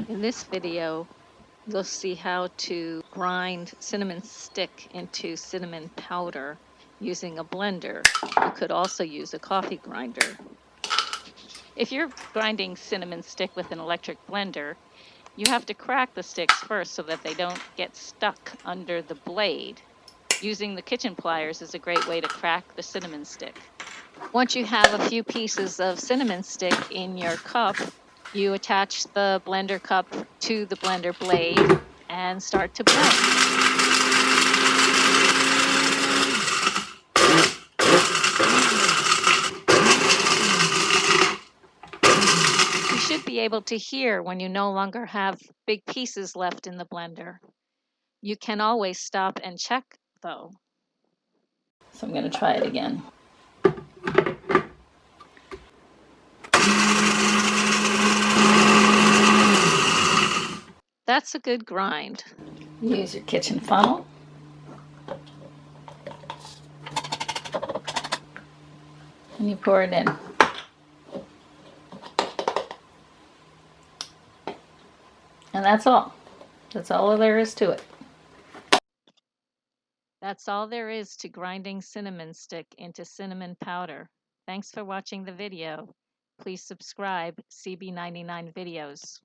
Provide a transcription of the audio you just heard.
In this video, you'll see how to grind cinnamon stick into cinnamon powder using a blender. You could also use a coffee grinder. If you're grinding cinnamon stick with an electric blender, you have to crack the sticks first so that they don't get stuck under the blade. Using the kitchen pliers is a great way to crack the cinnamon stick. Once you have a few pieces of cinnamon stick in your cup, you attach the blender cup to the blender blade and start to blend. You should be able to hear when you no longer have big pieces left in the blender. You can always stop and check though. So I'm going to try it again. That's a good grind. Use your kitchen funnel. And you pour it in. And that's all. That's all there is to it. That's all there is to grinding cinnamon stick into cinnamon powder. Thanks for watching the video. Please subscribe CB99 videos.